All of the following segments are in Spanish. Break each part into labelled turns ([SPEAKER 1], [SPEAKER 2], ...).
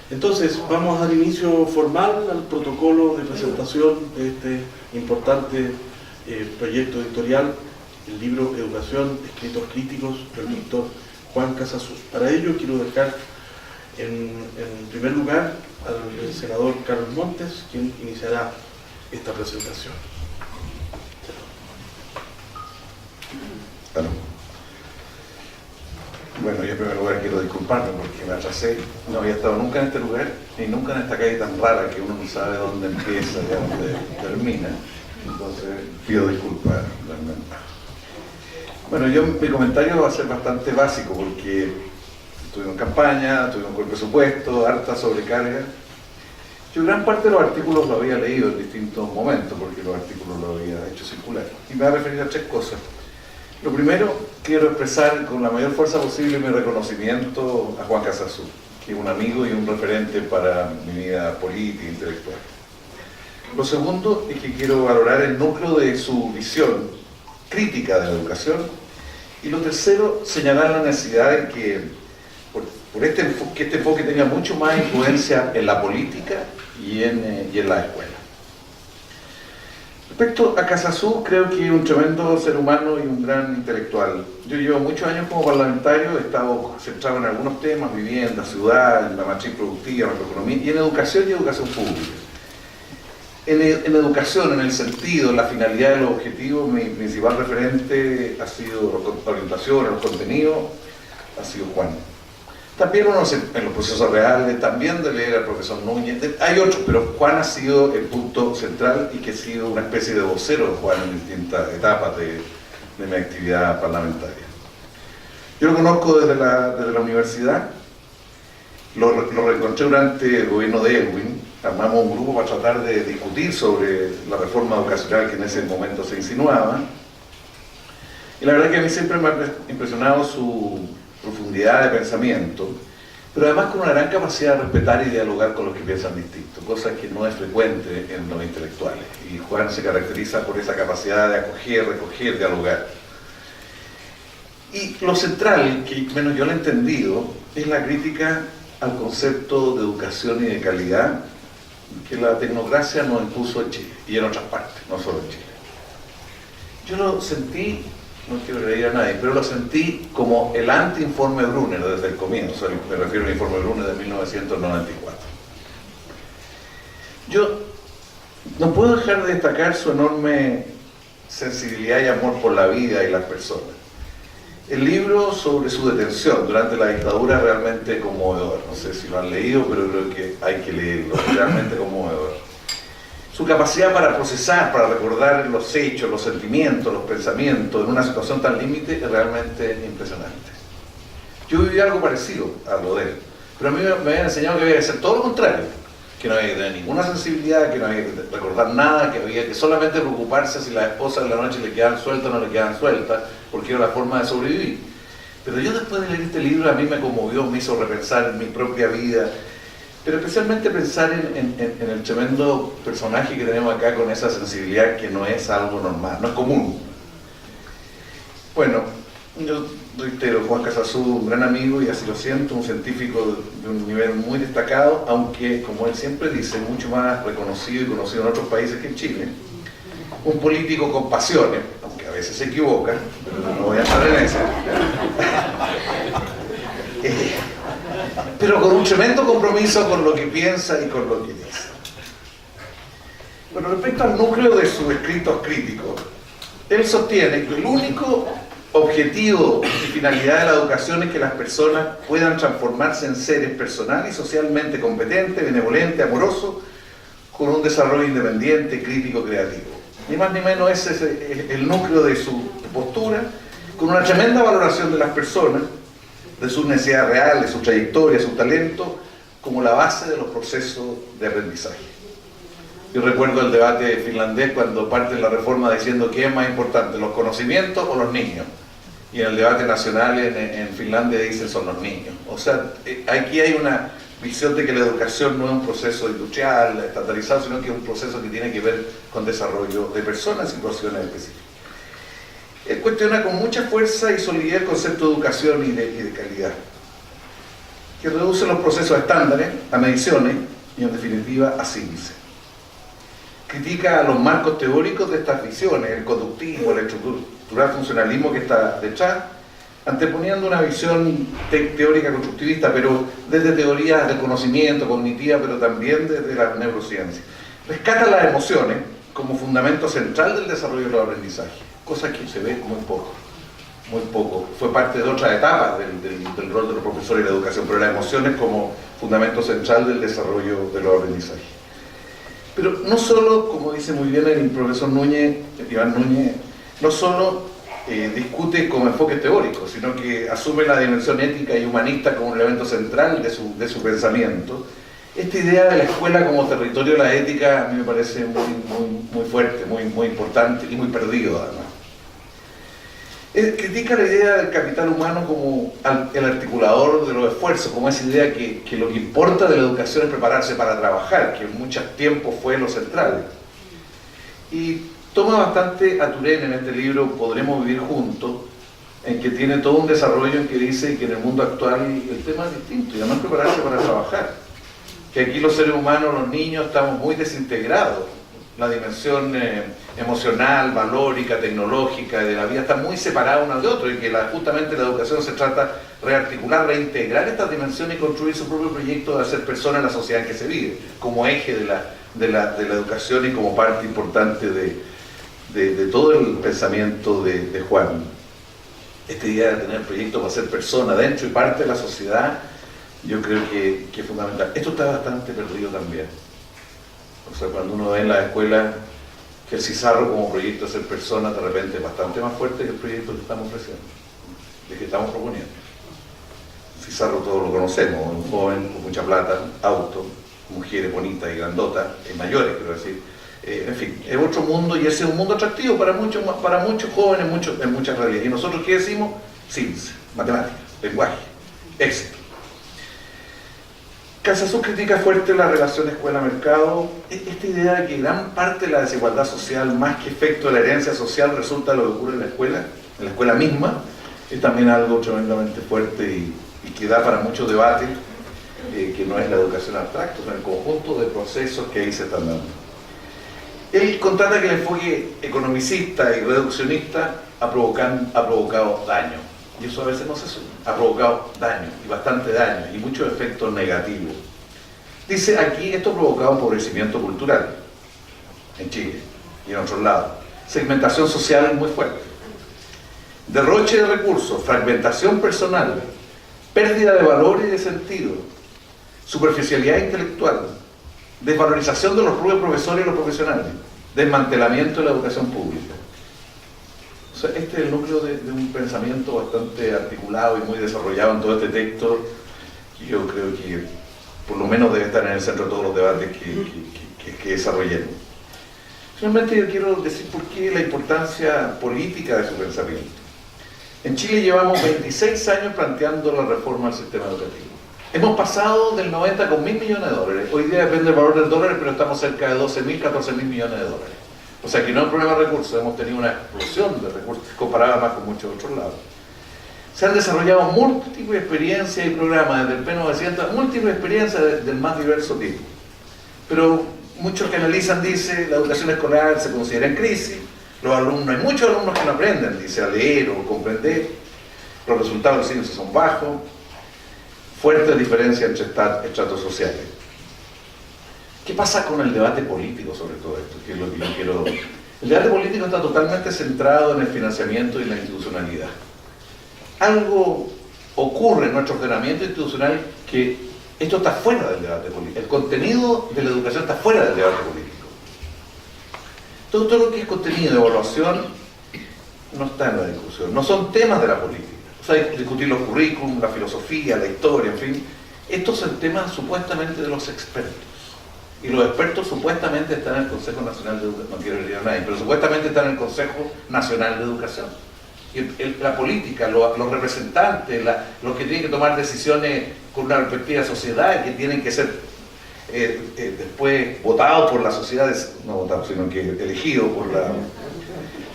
[SPEAKER 1] Entonces, vamos a dar inicio formal al protocolo de presentación de este importante proyecto editorial, el libro Educación, Escritos Críticos, del doctor Juan Casassú. Para ello quiero dejar en primer lugar al senador Carlos Montes, quien iniciará esta presentación.
[SPEAKER 2] Bueno, yo en primer lugar quiero disculparme porque me atrasé. No había estado nunca en este lugar, ni nunca en esta calle tan rara que uno no sabe dónde empieza y dónde termina. Entonces pido disculpas realmente. Bueno, mi comentario va a ser bastante básico porque estuvimos en campaña, estuvimos con el presupuesto, harta sobrecarga. Yo gran parte de los artículos lo había leído en distintos momentos porque los artículos los había hecho circular. Y me voy a referir a tres cosas. Lo primero, quiero expresar con la mayor fuerza posible mi reconocimiento a Juan Casassú, que es un amigo y un referente para mi vida política e intelectual. Lo segundo es que quiero valorar el núcleo de su visión crítica de la educación. Y lo tercero, señalar la necesidad de que, que este enfoque tenga mucho más influencia en la política y en la escuela. Respecto a Casassú, creo que es un tremendo ser humano y un gran intelectual. Yo llevo muchos años como parlamentario, he estado centrado en algunos temas, vivienda, ciudad, en la matriz productiva, macroeconomía, y en educación y educación pública. En educación, en el sentido, en la finalidad de los objetivos, mi principal referente ha sido la orientación, los contenidos, ha sido Juan. También uno en los procesos reales, también de leer al profesor Núñez, hay otros, pero Juan ha sido el punto central y que ha sido una especie de vocero de Juan en distintas etapas de mi actividad parlamentaria. Yo lo conozco desde la universidad, lo reencontré durante el gobierno de Elwin, armamos un grupo para tratar de discutir sobre la reforma educacional que en ese momento se insinuaba, y la verdad que a mí siempre me ha impresionado su profundidad de pensamiento, pero además con una gran capacidad de respetar y dialogar con los que piensan distinto, cosa que no es frecuente en los intelectuales, y Juan se caracteriza por esa capacidad de acoger, recoger, dialogar. Y lo central, que menos yo lo he entendido, es la crítica al concepto de educación y de calidad que la tecnocracia nos impuso en Chile, y en otras partes, no solo en Chile. Yo lo sentí, no quiero creer a nadie, pero lo sentí como el anti-informe Brunner desde el comienzo, me refiero al informe Brunner de 1994. Yo no puedo dejar de destacar su enorme sensibilidad y amor por la vida y las personas. El libro sobre su detención durante la dictadura es realmente conmovedor, no sé si lo han leído, pero creo que hay que leerlo, es realmente conmovedor. Su capacidad para procesar, para recordar los hechos, los sentimientos, los pensamientos en una situación tan límite es realmente impresionante. Yo viví algo parecido a lo de él, pero a mí me habían enseñado que había que hacer todo lo contrario, que no había que tener ninguna sensibilidad, que no había que recordar nada, que había que solamente preocuparse si las esposas en la noche le quedaban sueltas o no le quedaban sueltas, porque era la forma de sobrevivir. Pero yo después de leer este libro a mí me conmovió, me hizo repensar en mi propia vida, pero especialmente pensar en el tremendo personaje que tenemos acá con esa sensibilidad que no es algo normal, no es común. Bueno, yo reitero, Juan Casassú, un gran amigo y así lo siento, un científico de un nivel muy destacado, aunque, como él siempre dice, mucho más reconocido y conocido en otros países que en Chile. Un político con pasiones, aunque a veces se equivoca, pero no voy a entrar en eso. Pero con un tremendo compromiso con lo que piensa y con lo que dice. Bueno, respecto al núcleo de sus escritos críticos, él sostiene que el único objetivo y finalidad de la educación es que las personas puedan transformarse en seres personal y socialmente competentes, benevolentes, amorosos, con un desarrollo independiente, crítico, creativo. Ni más ni menos ese es el núcleo de su postura, con una tremenda valoración de las personas, de sus necesidades reales, de su trayectoria, su talento, como la base de los procesos de aprendizaje. Yo recuerdo el debate finlandés cuando parte la reforma diciendo qué es más importante, los conocimientos o los niños. Y en el debate nacional en Finlandia dicen son los niños. O sea, aquí hay una visión de que la educación no es un proceso industrial, estatalizado, sino que es un proceso que tiene que ver con desarrollo de personas en situaciones específicas. Él cuestiona con mucha fuerza y solidez el concepto de educación y de calidad. que reduce los procesos estándares a mediciones y en definitiva a símbolos. Critica los marcos teóricos de estas visiones, el conductismo, el estructural funcionalismo que está detrás, anteponiendo una visión teórica constructivista, pero desde teorías del conocimiento cognitiva, pero también desde la neurociencia. Rescata las emociones como fundamento central del desarrollo de los aprendizajes, cosa que se ve muy poco. Fue parte de otra etapa del rol de los profesores y la educación, pero las emociones como fundamento central del desarrollo de los aprendizajes. Pero no solo, como dice muy bien el profesor Iván Núñez, no solo discute como enfoque teórico, sino que asume la dimensión ética y humanista como un elemento central de su pensamiento. Esta idea de la escuela como territorio de la ética a mí me parece muy fuerte, muy importante y muy perdido además. Critica la idea del capital humano como el articulador de los esfuerzos, como esa idea que lo que importa de la educación es prepararse para trabajar, que en muchos tiempos fue lo central. Y toma bastante a Turén en este libro, Podremos vivir juntos, en que tiene todo un desarrollo en que dice que en el mundo actual el tema es distinto, y además prepararse para trabajar. Que aquí los seres humanos, los niños, estamos muy desintegrados. La dimensión emocional, valórica, tecnológica de la vida está muy separada una de otra, y que justamente la educación se trata de rearticular, reintegrar estas dimensiones y construir su propio proyecto de hacer persona en la sociedad en que se vive, como eje de la educación y como parte importante de todo el pensamiento de Juan. Esta idea de tener proyectos para ser persona dentro y parte de la sociedad, yo creo que es fundamental. Esto está bastante perdido también. O sea, cuando uno ve en la escuela que el CISARRO como proyecto de ser persona de repente es bastante más fuerte que el proyecto que estamos ofreciendo, de que estamos proponiendo. CISARRO todos lo conocemos, un joven con mucha plata, auto, mujeres bonitas y grandotas, mayores, quiero decir. En fin, es otro mundo y ese es un mundo atractivo para muchos jóvenes en muchas realidades. ¿Y nosotros qué decimos? Ciencia, matemáticas, lenguaje, éxito. Casasola critica fuerte la relación escuela-mercado. Esta idea de que gran parte de la desigualdad social, más que efecto de la herencia social, resulta de lo que ocurre en la escuela misma, es también algo tremendamente fuerte y que da para mucho debate, que no es la educación abstracta, sino el conjunto de procesos que ahí se están dando. Él constata que el enfoque economicista y reduccionista ha provocado daño. Y eso a veces no se asume. Ha provocado daño, y bastante daño, y muchos efectos negativos. Dice, aquí esto ha provocado empobrecimiento cultural, en Chile y en otros lados. Segmentación social muy fuerte. Derroche de recursos, fragmentación personal, pérdida de valor y de sentido, superficialidad intelectual, desvalorización de los propios profesores y los profesionales, desmantelamiento de la educación pública. O sea, este es el núcleo de un pensamiento bastante articulado y muy desarrollado en todo este texto, que yo creo que por lo menos debe estar en el centro de todos los debates que desarrollemos. Finalmente yo quiero decir por qué la importancia política de su pensamiento. En Chile llevamos 26 años planteando la reforma del sistema educativo. Hemos pasado del 90 con 1.000 millones de dólares. Hoy día depende del valor del dólar, pero estamos cerca de 12.000, 14.000 millones de dólares. O sea que no es un problema de recursos, hemos tenido una explosión de recursos comparada más con muchos otros lados. Se han desarrollado múltiples experiencias y programas desde el P900, múltiples experiencias del más diverso tipo. Pero muchos que analizan dicen la educación escolar se considera en crisis, los alumnos, hay muchos alumnos que no aprenden, dice, a leer o comprender, los resultados de ciencia son bajos, fuertes diferencias entre estratos sociales. ¿Qué pasa con el debate político sobre todo esto? Que es lo que yo quiero... El debate político está totalmente centrado en el financiamiento y la institucionalidad. Algo ocurre en nuestro ordenamiento institucional que esto está fuera del debate político. El contenido de la educación está fuera del debate político. Todo lo que es contenido de evaluación no está en la discusión. No son temas de la política. O sea, discutir los currículums, la filosofía, la historia, en fin. Estos son temas supuestamente de los expertos. Y los expertos supuestamente están en el Consejo Nacional de Educación, no quiero herir a nadie, pero supuestamente están en el Consejo Nacional de Educación. Y la política, los representantes, los que tienen que tomar decisiones con una respectiva sociedad, que tienen que ser después votados por la sociedad, no votados, sino que elegidos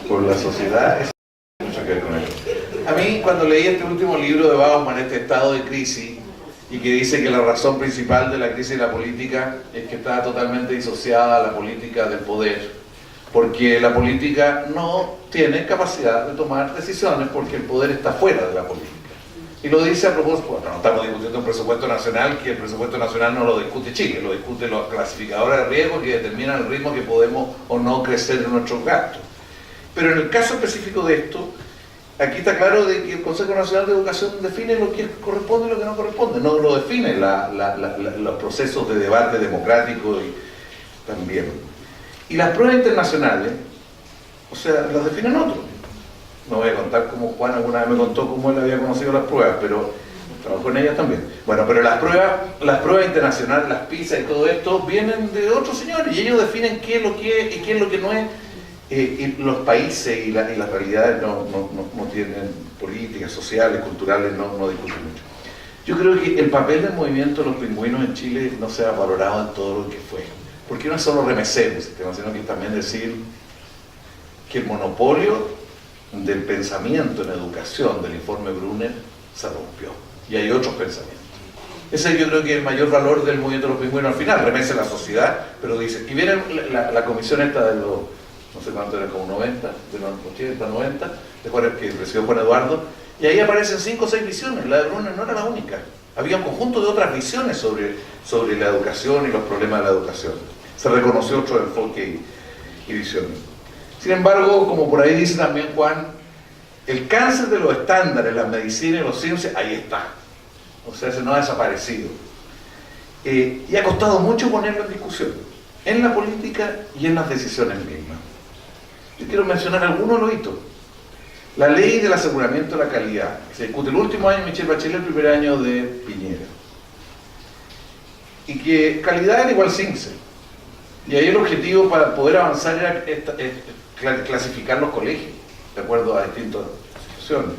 [SPEAKER 2] por la sociedad, eso tiene mucho que ver con eso. A mí, cuando leí este último libro de Bauman, este estado de crisis, y que dice que la razón principal de la crisis de la política es que está totalmente disociada la política del poder, porque la política no tiene capacidad de tomar decisiones porque el poder está fuera de la política. Y lo dice a propósito, bueno, no estamos discutiendo un presupuesto nacional, que el presupuesto nacional no lo discute Chile, lo discute los clasificadores de riesgo que determinan el ritmo que podemos o no crecer en nuestros gastos. Pero en el caso específico de esto, aquí está claro de que el Consejo Nacional de Educación define lo que corresponde y lo que no corresponde, no lo define los procesos de debate democrático y también. Y las pruebas internacionales, o sea, las definen otros. No voy a contar cómo Juan alguna vez me contó cómo él había conocido las pruebas, pero trabajó en ellas también. Bueno, pero las pruebas internacionales, las PISA y todo esto, vienen de otros señores y ellos definen qué es lo que es y qué es lo que no es. Y los países y las realidades no tienen políticas sociales, culturales, no discuten mucho. Yo creo que el papel del movimiento de los pingüinos en Chile no se ha valorado en todo lo que fue. Porque no es solo remecer el sistema, sino que también decir que el monopolio del pensamiento en educación del informe Brunner se rompió. Y hay otros pensamientos. Ese yo creo que es el mayor valor del movimiento de los pingüinos al final. Remece la sociedad, pero dice, y viene la comisión esta de los, no sé cuánto era, como 90, de los 80, 90, que presidió Juan Eduardo, y ahí aparecen 5 o 6 visiones. La de Brunner no era la única. Había un conjunto de otras visiones sobre la educación y los problemas de la educación. Se reconoció otro enfoque y visiones. Sin embargo, como por ahí dice también Juan, el cáncer de los estándares, la medicina y los ciencias, ahí está. O sea, ese no ha desaparecido. Y ha costado mucho ponerlo en discusión, en la política y en las decisiones mismas. Yo quiero mencionar algunos de los hitos. La ley del aseguramiento de la calidad, que se discute el último año de Michelle Bachelet, el primer año de Piñera. Y que calidad era igual CINCE. Y ahí el objetivo para poder avanzar era clasificar los colegios, de acuerdo a distintas situaciones.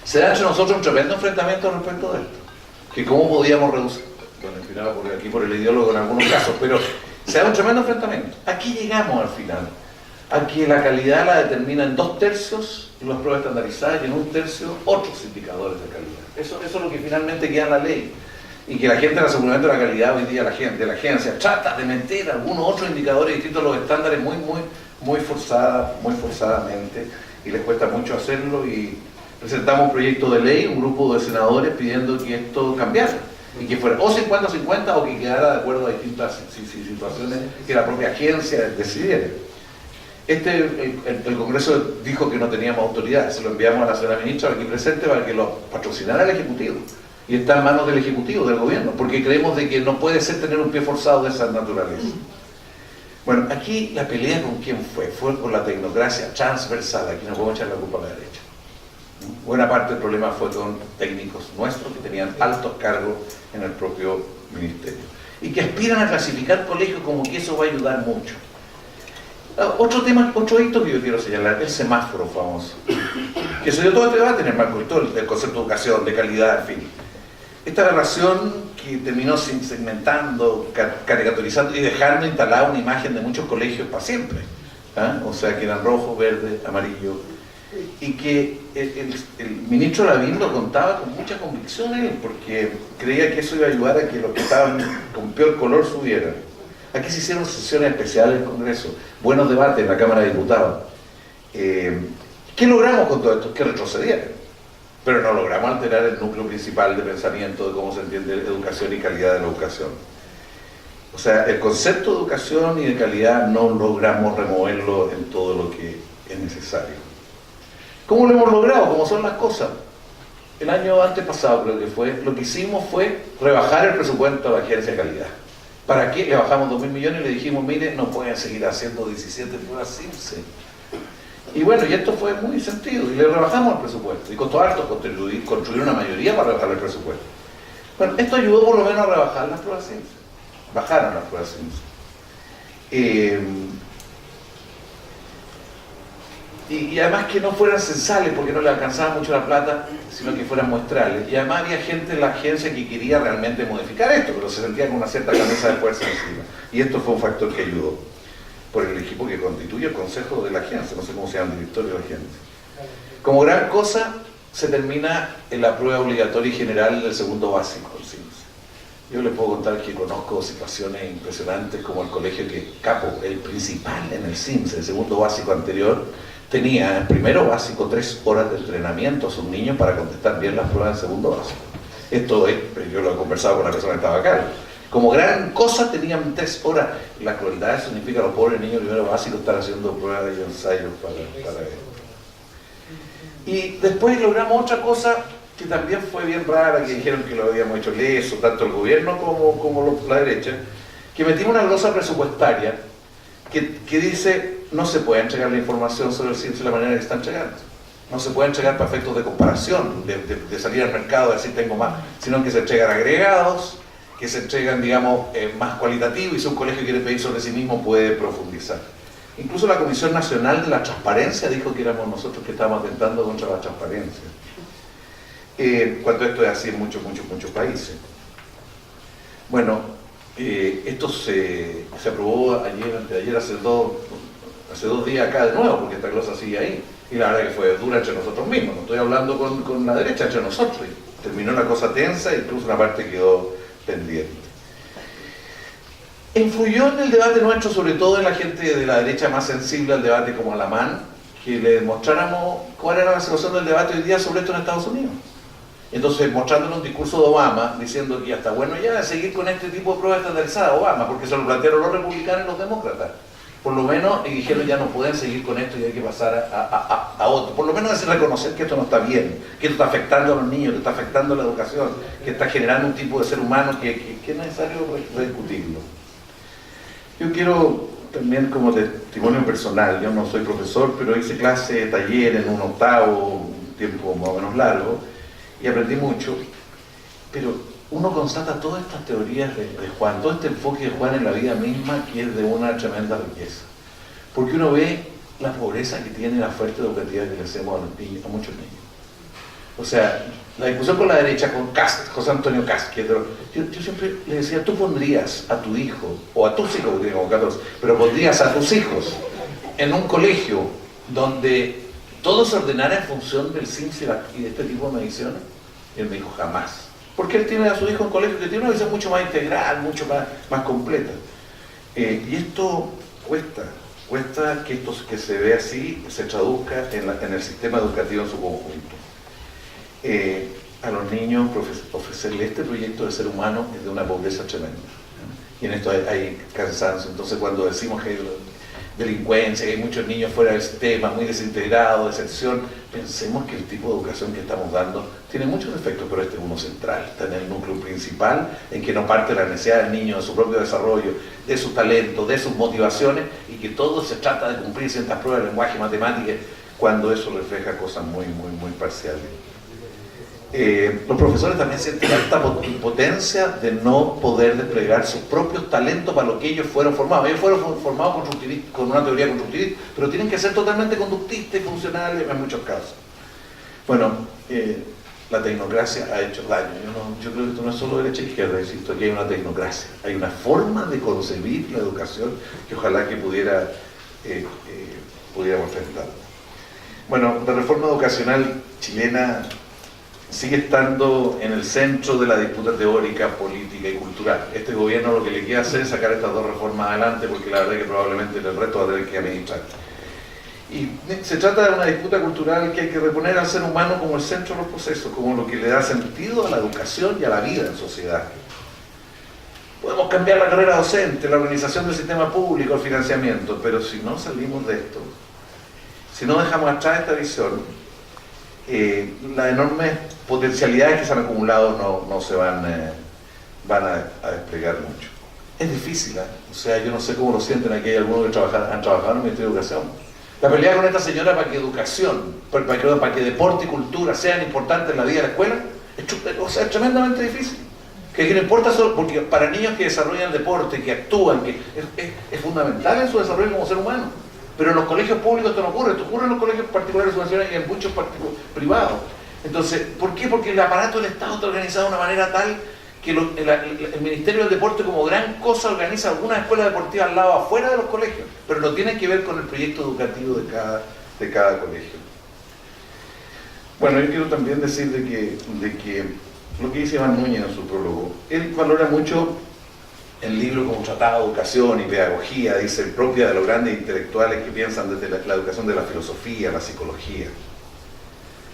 [SPEAKER 2] Se da entre nosotros un tremendo enfrentamiento respecto de esto. Que cómo podíamos reducir, bueno, inspirado por el ideólogo en algunos casos, pero se da un tremendo enfrentamiento. Aquí llegamos al final. Aquí la calidad la determinan 2/3 las pruebas estandarizadas y en 1/3 otros indicadores de calidad. Eso es lo que finalmente queda en la ley. Y que la gente del aseguramiento de la calidad hoy día, la agencia, trata de meter algunos otros indicadores distintos a los estándares muy forzadamente, y les cuesta mucho hacerlo, y presentamos un proyecto de ley, un grupo de senadores pidiendo que esto cambiara, y que fuera o 50-50 o que quedara de acuerdo a distintas situaciones que la propia agencia decidiera. El Congreso dijo que no teníamos autoridad, se lo enviamos a la señora ministra aquí presente para que lo patrocinara el Ejecutivo. Y está en manos del Ejecutivo, del Gobierno, porque creemos de que no puede ser tener un pie forzado de esa naturaleza. Bueno, aquí la pelea con quién fue con la tecnocracia transversal, aquí no podemos echar la culpa a la derecha. Buena parte del problema fue con técnicos nuestros que tenían altos cargos en el propio ministerio y que aspiran a clasificar colegios como que eso va a ayudar mucho. Otro hito que yo quiero señalar, el semáforo famoso, que se dio todo este debate en el marco del concepto de educación, de calidad, en fin. Esta relación que terminó segmentando, caricaturizando y dejando instalada una imagen de muchos colegios para siempre. O sea, que eran rojo, verde, amarillo. Y que el ministro Lavín lo contaba con mucha convicción él, porque creía que eso iba a ayudar a que los que estaban con peor color subieran. Aquí se hicieron sesiones especiales en el Congreso, buenos debates en la Cámara de Diputados. ¿Qué logramos con todo esto? Que retrocedieran. Pero no logramos alterar el núcleo principal de pensamiento de cómo se entiende educación y calidad de la educación. O sea, el concepto de educación y de calidad no logramos removerlo en todo lo que es necesario. ¿Cómo lo hemos logrado? ¿Cómo son las cosas? El año antepasado creo que fue, lo que hicimos fue rebajar el presupuesto a la agencia de calidad. ¿Para qué? Le bajamos 2.000 millones y le dijimos, mire, no pueden seguir haciendo 17 pruebas CINCE. Y bueno, y esto fue muy sentido, y le rebajamos el presupuesto, y costó harto construir una mayoría para rebajar el presupuesto. Bueno, esto ayudó por lo menos a rebajar las pruebas CINCE. Bajaron las pruebas CINCE. Y además que no fueran censales, porque no le alcanzaba mucho la plata, sino que fueran muestrales. Y además había gente en la agencia que quería realmente modificar esto, pero se sentía con una cierta camisa de fuerza encima. Y esto fue un factor que ayudó, por el equipo que constituye el consejo de la agencia, no sé cómo se llama el directorio de la agencia. Como gran cosa, se termina en la prueba obligatoria y general del segundo básico del CIMSE. Yo les puedo contar que conozco situaciones impresionantes como el colegio que Capo, el principal en el CIMSE, el segundo básico anterior, tenía en primero básico 3 horas de entrenamiento a sus niños para contestar bien las pruebas del segundo básico. Esto es, yo lo he conversado con la persona que estaba acá. Como gran cosa tenían 3 horas. La crueldad significa que los pobres niños primero básico están haciendo pruebas y ensayos para esto. Y después logramos otra cosa que también fue bien rara, que dijeron que lo habíamos hecho leso, tanto el gobierno como la derecha, que metimos una glosa presupuestaria que dice no se puede entregar la información sobre el CIMSE de la manera que está entregando. No se puede entregar para efectos de comparación, de salir al mercado y decir tengo más, sino que se entregan agregados, que se entregan, digamos, más cualitativos, y si un colegio quiere pedir sobre sí mismo puede profundizar. Incluso la Comisión Nacional de la Transparencia dijo que éramos nosotros que estábamos atentando contra la transparencia. Cuando esto es así en muchos países. Bueno, esto se aprobó anteayer, hace dos días acá de nuevo, porque esta glosa sigue ahí. Y la verdad que fue dura entre nosotros mismos, no estoy hablando con la derecha, entre nosotros. Y terminó la cosa tensa e incluso una parte quedó pendiente. Influyó en el debate nuestro, sobre todo en la gente de la derecha más sensible al debate como Alamán, que le mostráramos cuál era la situación del debate hoy día sobre esto en Estados Unidos. Entonces, mostrándonos un discurso de Obama, diciendo que ya está bueno ya seguir con este tipo de pruebas estandarizadas, Obama, porque se lo plantearon los republicanos y los demócratas. Por lo menos, y dijeron ya no pueden seguir con esto y hay que pasar a otro. Por lo menos es reconocer que esto no está bien, que esto está afectando a los niños, que está afectando a la educación, que está generando un tipo de ser humano que es necesario rediscutirlo. Yo quiero también, como testimonio personal, yo no soy profesor, pero hice clase, taller en un octavo, un tiempo más o menos largo, y aprendí mucho, pero uno constata todas estas teorías de Juan, todo este enfoque de Juan en la vida misma, que es de una tremenda riqueza, porque uno ve la pobreza que tiene la oferta educativa que le hacemos a muchos niños. O sea, la discusión con la derecha, con Kast, José Antonio Kast, que yo siempre le decía, tú pondrías a tu hijo, o a tus hijos, que tienen como 14, pero pondrías a tus hijos en un colegio donde todo se ordenara en función del CIMSE y de este tipo de mediciones. Y él me dijo, jamás. Porque él tiene a su hijo en un colegio que tiene una visión mucho más integral, mucho más completa. Y esto cuesta que esto que se ve así se traduzca en el sistema educativo en su conjunto. A los niños ofrecerle este proyecto de ser humano es de una pobreza tremenda. Y en esto hay cansancio. Entonces cuando decimos que hay delincuencia, que hay muchos niños fuera del sistema, muy desintegrados, deserción, pensemos que el tipo de educación que estamos dando tiene muchos defectos, pero este es uno central, está en el núcleo principal, en que no parte de la necesidad del niño, de su propio desarrollo, de su talento, de sus motivaciones, y que todo se trata de cumplir ciertas pruebas de lenguaje, matemáticas, cuando eso refleja cosas muy parciales. Los profesores también sienten alta impotencia de no poder desplegar sus propios talentos para lo que ellos fueron formados. Ellos fueron formados con una teoría constructivista, pero tienen que ser totalmente conductistas y funcionales en muchos casos. Bueno, la tecnocracia ha hecho daño. Yo creo que esto no es solo derecha e izquierda, insisto, que hay una tecnocracia. Hay una forma de concebir la educación que ojalá que pudiéramos enfrentar. Bueno, la reforma educacional chilena sigue estando en el centro de la disputa teórica, política y cultural. Este gobierno lo que le queda hacer es sacar estas dos reformas adelante, porque la verdad es que probablemente el resto va a tener que administrar. Y se trata de una disputa cultural que hay que reponer al ser humano como el centro de los procesos, como lo que le da sentido a la educación y a la vida en sociedad. Podemos cambiar la carrera docente, la organización del sistema público, el financiamiento, pero si no salimos de esto, si no dejamos atrás esta visión, las enormes potencialidades que se han acumulado no se van a desplegar mucho. Es difícil, o sea, yo no sé cómo lo sienten aquí, hay algunos que han trabajado en el Ministerio de Educación. La pelea con esta señora para que educación, para que deporte y cultura sean importantes en la vida de la escuela, es tremendamente difícil. Que no importa solo, porque para niños que desarrollan deporte, que actúan, que es fundamental en su desarrollo como ser humano. Pero en los colegios públicos esto no ocurre, esto ocurre en los colegios particulares subvencionados y en muchos privados. Entonces, ¿por qué? Porque el aparato del Estado está organizado de una manera tal que el Ministerio del Deporte como gran cosa organiza algunas escuelas deportivas al lado afuera de los colegios, pero no tiene que ver con el proyecto educativo de cada colegio. Bueno, yo quiero también decir de que lo que dice Iván Núñez en su prólogo, él valora mucho el libro como un tratado de educación y pedagogía, dice, propia de los grandes intelectuales que piensan desde la educación de la filosofía, la psicología.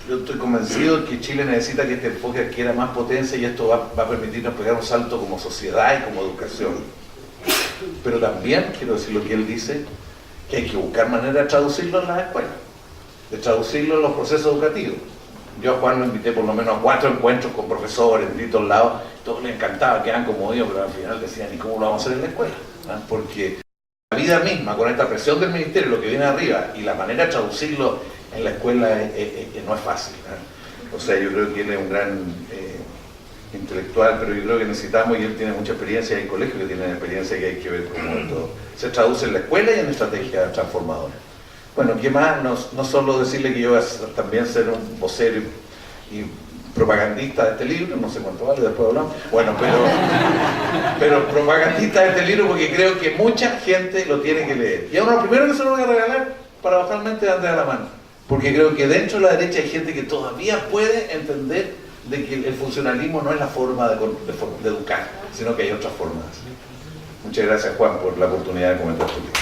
[SPEAKER 2] Yo estoy convencido de que Chile necesita que este enfoque adquiera más potencia y esto va a permitirnos pegar un salto como sociedad y como educación. Pero también, quiero decir lo que él dice, que hay que buscar manera de traducirlo en las escuelas, de traducirlo en los procesos educativos. Yo a Juan lo invité por lo menos a 4 encuentros con profesores en distintos lados, todos les encantaba, quedaban como yo, pero al final decían, ¿y cómo lo vamos a hacer en la escuela? Porque la vida misma, con esta presión del ministerio, lo que viene arriba, y la manera de traducirlo en la escuela no es fácil. O sea, yo creo que él es un gran intelectual, pero yo creo que necesitamos, y él tiene mucha experiencia, hay colegios que tienen experiencia que hay que ver cómo esto se traduce en la escuela y en estrategias transformadoras. Bueno, ¿qué más? No solo decirle que yo voy a también ser un vocero y propagandista de este libro, no sé cuánto vale, después hablamos. Bueno, pero propagandista de este libro porque creo que mucha gente lo tiene que leer. Y ahora lo primero que se lo voy a regalar paradojalmente es Andrea Lamán, porque creo que dentro de la derecha hay gente que todavía puede entender de que el funcionalismo no es la forma de educar, sino que hay otras formas. Muchas gracias, Juan, por la oportunidad de comentar tu libro.